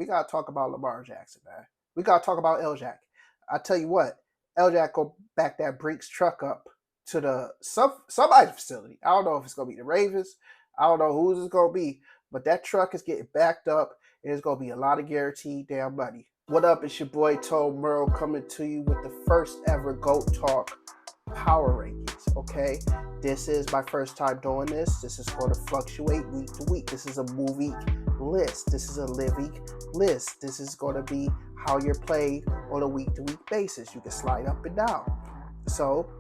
we gotta talk about Lamar Jackson, man. We gotta talk about L-Jack. I tell you what, L-Jack go back that Brinks truck up to the somebody's facility. I don't know if it's gonna be the Ravens. I don't know who's it's gonna be, but that truck is getting backed up, and it's gonna be a lot of guaranteed damn money. What up? It's your boy Toe Merle coming to you with the first ever GOAT Talk Power Rankings. Okay, this is my first time doing this. This is going to fluctuate week to week. This is a movie list. This is a living list. This is going to be how you're played on a week to week basis. You can slide up and down. So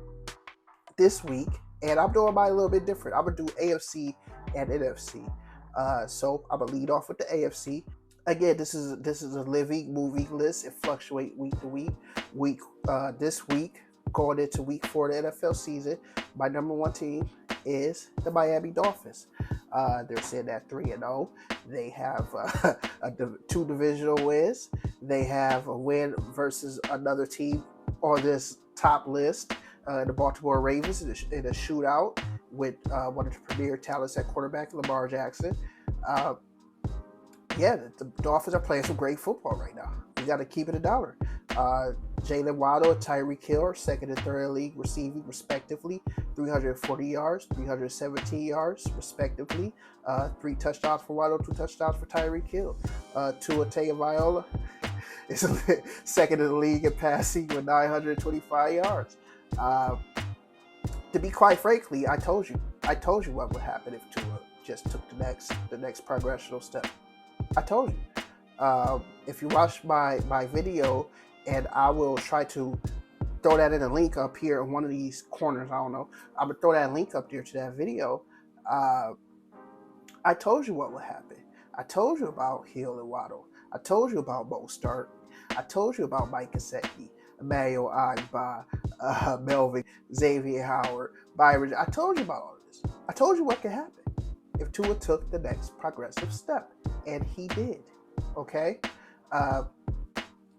this week, and I'm doing mine a little bit different. I'm gonna do AFC and NFC. So I'm gonna lead off with the AFC. Again, this is a living movie list. It fluctuates week to week. This week, going into week 4 of the NFL season, my number one team is the Miami Dolphins. They're sitting at 3-0. They have 2 divisional wins. They have a win versus another team on this top list, the Baltimore Ravens, in a shootout with one of the premier talents at quarterback, Lamar Jackson. The Dolphins are playing some great football right now. We got to keep it $1. Jalen Waddle and Tyreek Hill are second and third in the league receiving, respectively, 340 yards, 317 yards, respectively. 3 touchdowns for Waddle, 2 touchdowns for Tyreek Hill. Tua Tagovailoa is second in the league in passing with 925 yards. To be quite frankly, I told you what would happen if Tua just took the next progressional step. I told you. If you watch my video, and I will try to throw that in a link up here in one of these corners, I don't know. I'm going to throw that link up there to that video. I told you what would happen. I told you about Hill and Waddle. I told you about Mostert. I told you about Mike Gesicki, Emmanuel Agba, Melvin, Xavier Howard, Byron. I told you about all of this. I told you what could happen if Tua took the next progressive step, and he did. Okay?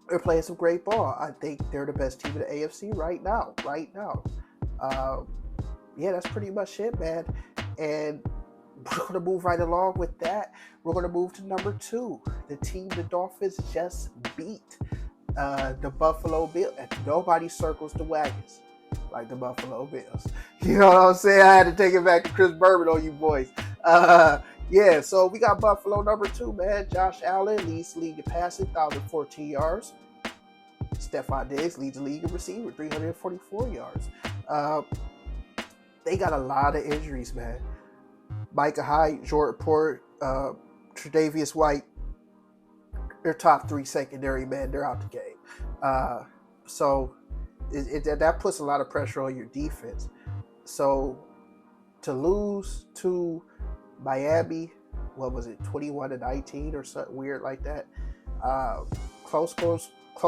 They're playing some great ball. I think they're the best team in the AFC right now. That's pretty much it, man. And we're going to move right along with that. We're going to move to number 2. The team the Dolphins just beat, the Buffalo Bills. And nobody circles the wagons like the Buffalo Bills. You know what I'm saying? I had to take it back to Chris Berman on you boys. So we got Buffalo number 2, man. Josh Allen leads the league in passing, 1,014 yards. Stephon Diggs leads the league in receiving, 344 yards. They got a lot of injuries, man. Micah Hyde, Jordan Poyer, Tre'Davious White, their top 3 secondary, man, they're out the game. So that puts a lot of pressure on your defense. So to lose to Miami, what was it, 21-19 or something weird like that? Close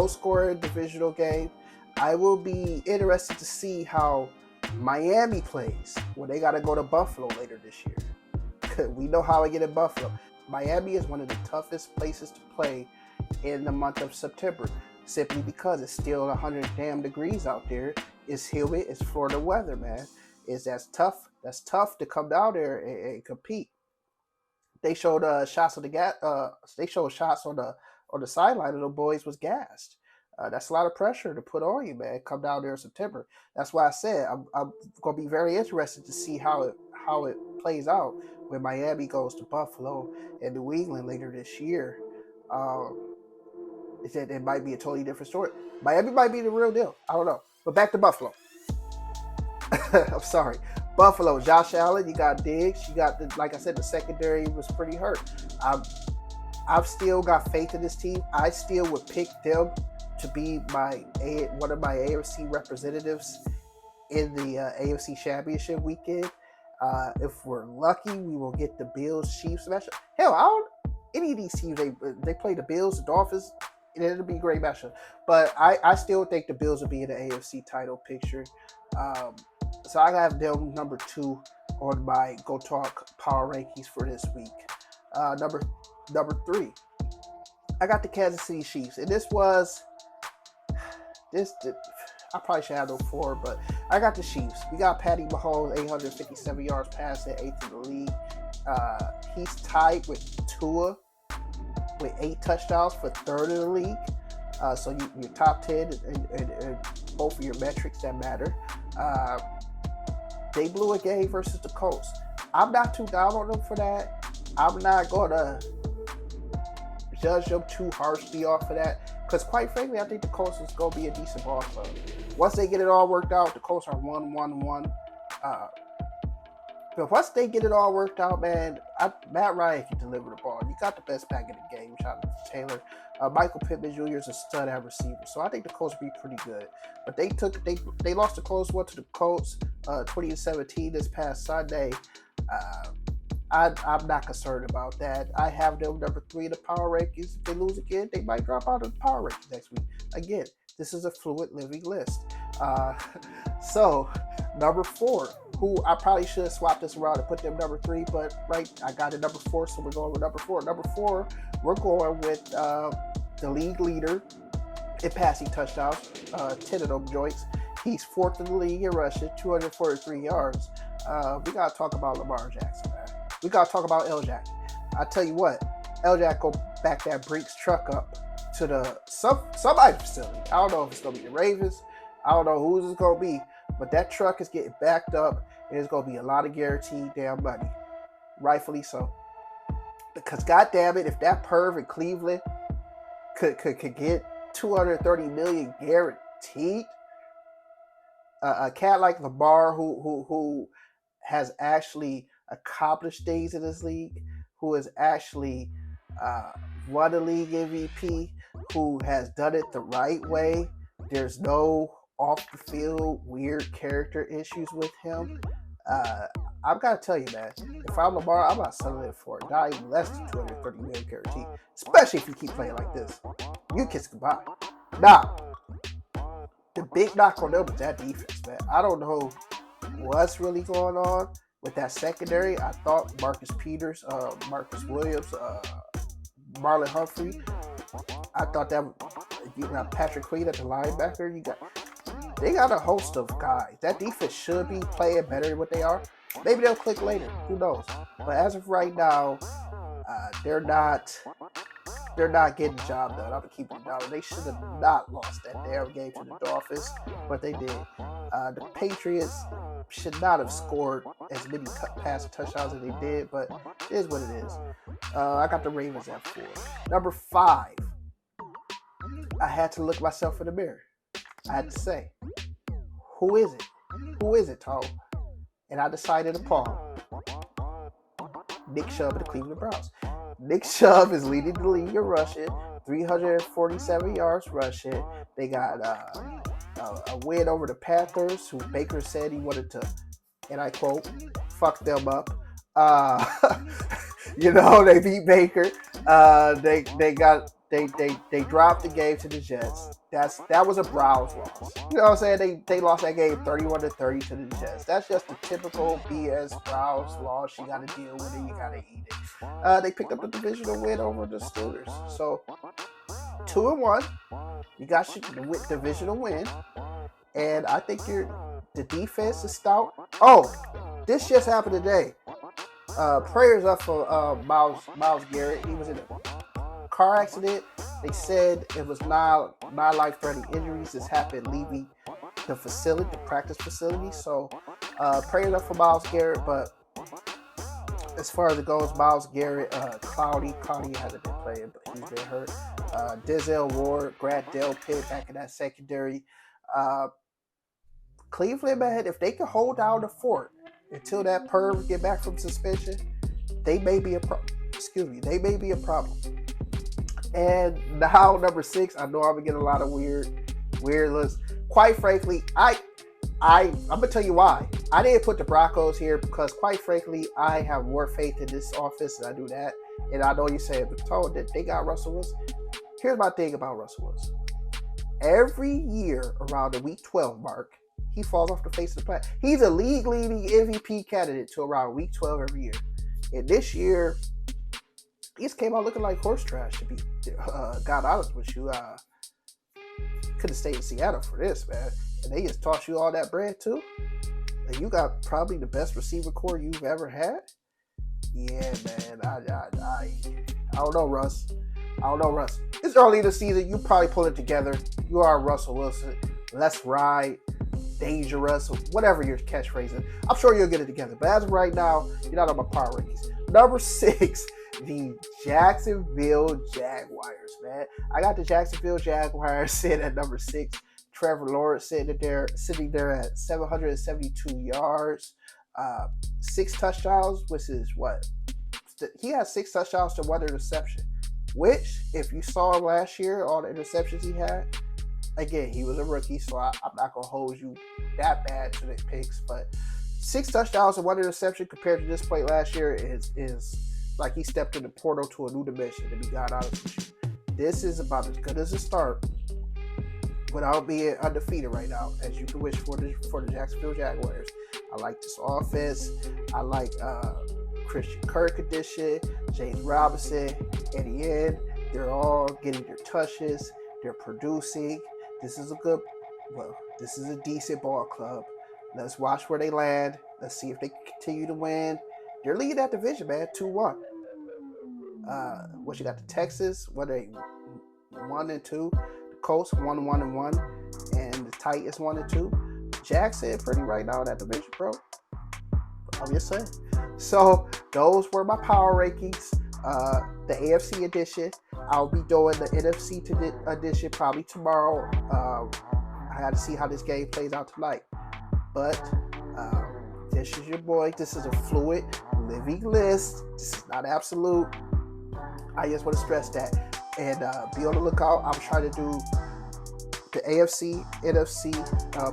scoring divisional game. I will be interested to see how Miami plays when they got to go to Buffalo later this year. We know how I get in Buffalo. Miami is one of the toughest places to play in the month of September, simply because it's still 100 damn degrees out there. It's humid. It's Florida weather, man. That's tough. That's tough to come down there and compete. They showed shots on the sideline, and the boys was gassed. That's a lot of pressure to put on you, man. Come down there in September. That's why I said I'm gonna be very interested to see how it plays out when Miami goes to Buffalo and New England later this year. It might be a totally different story. Miami might be the real deal. I don't know. But back to Buffalo. I'm sorry. Buffalo, Josh Allen, you got Diggs, you got like I said, the secondary was pretty hurt. I've still got faith in this team. I still would pick them to be one of my AFC representatives in the AFC Championship weekend. If we're lucky, we will get the Bills Chiefs matchup. Hell, any of these teams they play the Bills, the Dolphins, and it'll be a great matchup. But I still think the Bills will be in the AFC title picture. So I have them number 2 on my Go Talk Power Rankings for this week. Number 3, I got the Kansas City Chiefs, and I probably should have them 4, but I got the Chiefs. We got Patty Mahomes, 857 yards passing, 8th in the league. He's tied with Tua with 8 touchdowns for third in the league. So you're top 10 in both of your metrics that matter. They blew a game versus the Colts. I'm not too down on them for that. I'm not going to judge them too harshly off of that. Because quite frankly, I think the Colts is going to be a decent ball club. Once they get it all worked out, the Colts are 1-1-1. But once they get it all worked out, man, Matt Ryan can deliver the ball. You got the best back in the game, shout out to Taylor. Michael Pittman Jr. is a stud at receiver, so I think the Colts will be pretty good. But they lost a close one to the Colts, 2017 this past Sunday. I'm not concerned about that. I have them number 3 in the power rankings. If they lose again, they might drop out of the power rankings next week. Again, this is a fluid living list. So number 4. Who I probably should have swapped this around and put them number 3, but right, I got it number 4, so we're going with number 4. Number 4, we're going with the league leader in passing touchdowns, 10 of them joints. He's 4th in the league in rushing, 243 yards. We got to talk about Lamar Jackson, man. We got to talk about L-Jack. I tell you what, L-Jack go back that Brinks truck up to the somebody's facility. I don't know if it's going to be the Ravens. I don't know who's it's going to be. But that truck is getting backed up, and there's going to be a lot of guaranteed damn money. Rightfully so. Because goddamn it, if that perv in Cleveland could get $230 million guaranteed, a cat like Lamar who has actually accomplished things in this league, who has actually won a league MVP, who has done it the right way, there's no off the field weird character issues with him. I've got to tell you, man, if I'm Lamar, I'm not selling it for not even less than $230 million guaranteed, especially if you keep playing like this. You kiss goodbye. Now, the big knock on them is that defense, man. I don't know what's really going on with that secondary. I thought Marcus Peters, Marcus Williams, Marlon Humphrey, I thought that you got Patrick Queen at the linebacker. They got a host of guys. That defense should be playing better than what they are. Maybe they'll click later. Who knows? But as of right now, they're not getting the job done. I'm gonna keep it down. They should have not lost that damn game to the Dolphins, but they did. The Patriots should not have scored as many passing touchdowns as they did, but it is what it is. I got the Ravens at 4. Number 5. I had to look myself in the mirror. I had to say, who is it? Who is it, Tom? And I decided upon Nick Chubb of the Cleveland Browns. Nick Chubb is leading the league in rushing, 347 yards rushing. They got a win over the Panthers, who Baker said he wanted to, and I quote, fuck them up. They beat Baker. They dropped the game to the Jets. That was a Browns loss. You know what I'm saying? They lost that game 31-30 to the Jets. That's just the typical BS Browns loss. You got to deal with it. You got to eat it. They picked up the divisional win over the Steelers. So 2-1. You got your divisional win, and I think the defense is stout. Oh, this just happened today. Prayers up for Myles Garrett. He was in a car accident. They said it was non-life-threatening injuries. This happened leaving the facility, the practice facility. So prayers up for Myles Garrett. But as far as it goes, Myles Garrett, Cloudy hasn't been playing, but he's been hurt. Denzel Ward, Grant Delpit back in that secondary. Cleveland, man, if they can hold down the fort until that perv get back from suspension, they may be a problem. And now number 6, I know I'm gonna get a lot of weird looks. Quite frankly, I'm gonna tell you why. I didn't put the Broncos here because, quite frankly, I have more faith in this offense than I do that. And I know you say the tone that they got Russell Wilson. Here's my thing about Russell Wilson. Every year around the week 12 mark, he falls off the face of the planet. He's a league-leading MVP candidate to around week 12 every year. And this year, he just came out looking like horse trash, to be God honest with you. Could have stayed in Seattle for this, man. And they just toss you all that bread, too. And you got probably the best receiver core you've ever had. Yeah, man. I don't know, Russ. I don't know, Russ. It's early in the season. You probably pull it together. You are Russell Wilson. Let's ride. Dangerous, whatever your catchphrase is. I'm sure you'll get it together. But as of right now, you're not on my power rankings. Number 6, the Jacksonville Jaguars, man. I got the Jacksonville Jaguars sitting at number 6. Trevor Lawrence sitting there at 772 yards, 6 touchdowns, which is what? He has 6 touchdowns to 1 interception, which, if you saw him last year, all the interceptions he had, again, he was a rookie, so I'm not going to hold you that bad to the picks, but 6 touchdowns and 1 interception compared to this play last year is like he stepped in the portal to a new dimension, to be God honest with you. This is about as good as a start without being undefeated right now, as you can wish for the Jacksonville Jaguars. I like this offense. I like Christian Kirk edition, James Robinson, Eddie N. They're all getting their touches. They're producing. This is a decent ball club. Let's watch where they land. Let's see if they can continue to win. They're leading that division, man, 2-1. What you got? The Texans, what are they? 1-2. The Colts 1-1-1, and the Titans 1-2. Jackson pretty right now in that division, bro. I'm just saying. So those were my power rankings. The AFC edition. I'll be doing the NFC edition probably tomorrow. I got to see how this game plays out tonight. But this is your boy. This is a fluid, living list. This is not absolute. I just want to stress that. And be on the lookout. I'm trying to do the AFC, NFC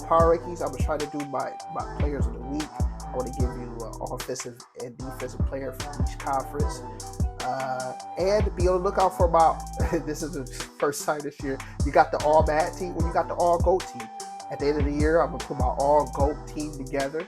power rankings. I'm going to try to do my players of the week. I want to give you an offensive and defensive player from each conference. And be on the lookout for this is the first time this year, you got the all bad team, you got the all GOAT team. At the end of the year, I'm going to put my all GOAT team together.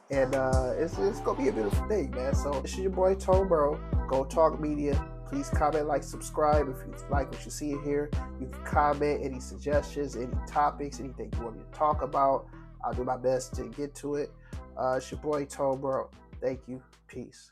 And it's going to be a beautiful thing, man. So this is your boy, Tone Bro. Go Talk Media. Please comment, like, subscribe if you like what you see here. You can comment any suggestions, any topics, anything you want me to talk about. I'll do my best to get to it. It's your boy, Tone Bro. Thank you. Peace.